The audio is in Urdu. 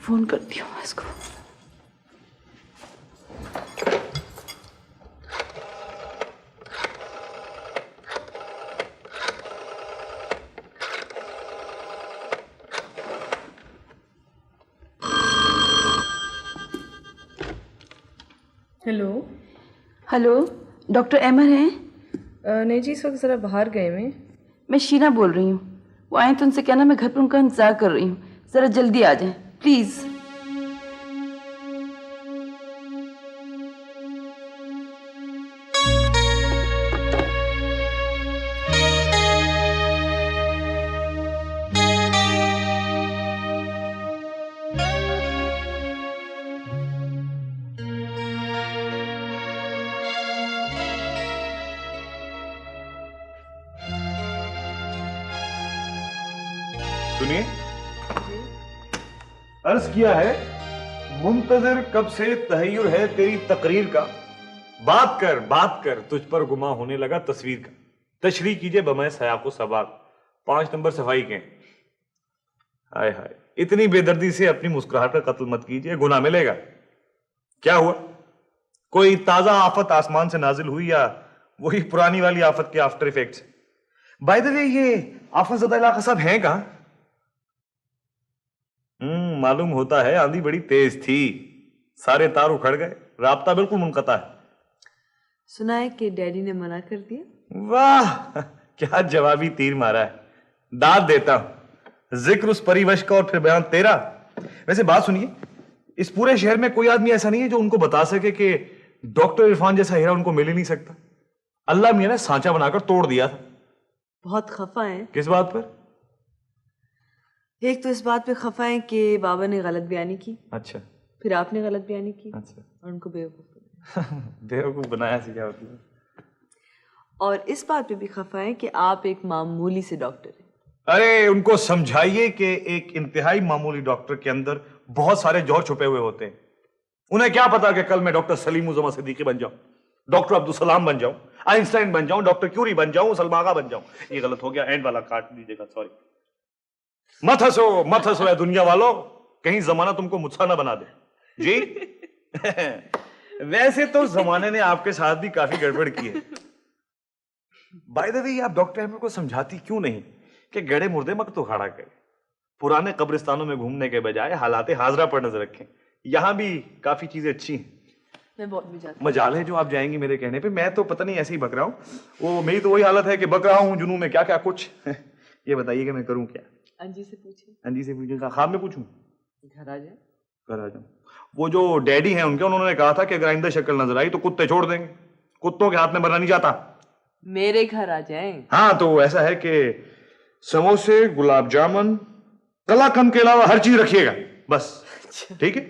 فون کرتی ہوں اس کو. ہیلو. ہلو، ڈاکٹر احمد ہیں؟ نہیں جی، اس وقت ذرا باہر گئے میں شینا بول رہی ہوں. وہ آئیں تو ان سے کہنا میں گھر پر ان کا انتظار کر رہی ہوں. ذرا جلدی آ جائیں پلیز. سنیے، عرض کیا ہے منتظر کب سے تحیر ہے تیری تقریر کا. بات کر تجھ پر گما ہونے لگا تصویر کا. تشریح کیجئے بمائے سیاق و سباق. 5 نمبر صفائی کے. ہائے ہائے، اتنی بے دردی سے اپنی مسکراہٹ کا قتل مت کیجئے، گناہ ملے گا. کیا ہوا؟ کوئی تازہ آفت آسمان سے نازل ہوئی یا وہی پرانی والی آفت کے آفٹر ایفیکٹس؟ بائی دا وے، یہ آفت زدہ علاقہ صاحب ہیں کہاں؟ معلوم ہوتا ہے آندھی بڑی تیز تھی، سارے تار اکھڑ گئے، رابطہ بالکل منقطع ہے. سنا ہے کہ ڈیڈی نے منع کر دیا. واہ، کیا جوابی تیر مارا ہے. داد دیتا ہوں. ذکر اس پریوش کا اور پھر بیان تیرا. ویسے بات سنیے، اس پورے شہر میں کوئی آدمی ایسا نہیں ہے جو ان کو بتا سکے کہ ڈاکٹر عرفان جیسا ہیرا ان کو مل ہی نہیں سکتا. اللہ میاں نے سانچہ بنا کر توڑ دیا تھا. بہت خفا ہیں. کس بات پر؟ ایک تو اس بات پہ خفا ہیں کہ بابا نے غلط بیانی کی. اچھا. پھر آپ نے غلط بیانی کی. اچھا. اور ان کو بیوقوف بیوقوف بنایا سے کیا ہوتی ہے. اور اس بات پہ بھی خفا ہیں کہ آپ ایک معمولی سے ڈاکٹر ہیں. ارے ان کو سمجھائیے کہ ایک انتہائی معمولی ڈاکٹر کے اندر بہت سارے جوہر چھپے ہوئے ہوتے ہیں. انہیں کیا پتا کہ کل میں ڈاکٹر سلیم الزما صدیقی بن جاؤں، ڈاکٹر عبدالسلام بن جاؤں، آئنسٹائن بن جاؤں، ڈاکٹر کیوری بن جاؤں، سلما آغا بن جاؤں. یہ غلط ہو گیا، اینڈ والا کاٹ دیجیے گا، سوری. مت ہنسو اے دنیا والو، کہیں زمانہ تم کو مجھسا نہ بنا دے. جی ویسے تو زمانے نے آپ کے ساتھ بھی کافی گڑبڑ کی ہے. بائی دا وے، آپ ڈاکٹر احمد کو سمجھاتی کیوں نہیں کہ گڑے مردے مت اکھاڑا کرے، پرانے قبرستانوں میں گھومنے کے بجائے حالات حاضرہ پر نظر رکھیں. یہاں بھی کافی چیزیں اچھی ہیں. میں بہت بھی جاتی مجال ہے جو آپ جائیں گی میرے کہنے پہ. میں تو پتہ نہیں ایسے ہی بک رہا ہوں. وہ میری تو وہی حالت ہے کہ بک رہا ہوں جنوں میں کیا کیا کچھ. یہ بتائیے کہ میں کروں کیا؟ انجی سے پوچھیں. انجی سے پوچھیں؟ خواب میں پوچھوں؟ گھر آ جائیں. گھر آ جاؤں. وہ جو ڈیڈی ہیں ان کے، انہوں نے کہا تھا کہ اگر آئندہ شکل نظر آئی تو کتے چھوڑ دیں گے. کتوں کے ہاتھ میں مرنا نہیں چاہتا. میرے گھر آ جائیں. ہاں تو ایسا ہے کہ سموسے، گلاب جامن، کلا کند کے علاوہ ہر چیز رکھیے گا بس. ٹھیک ہے.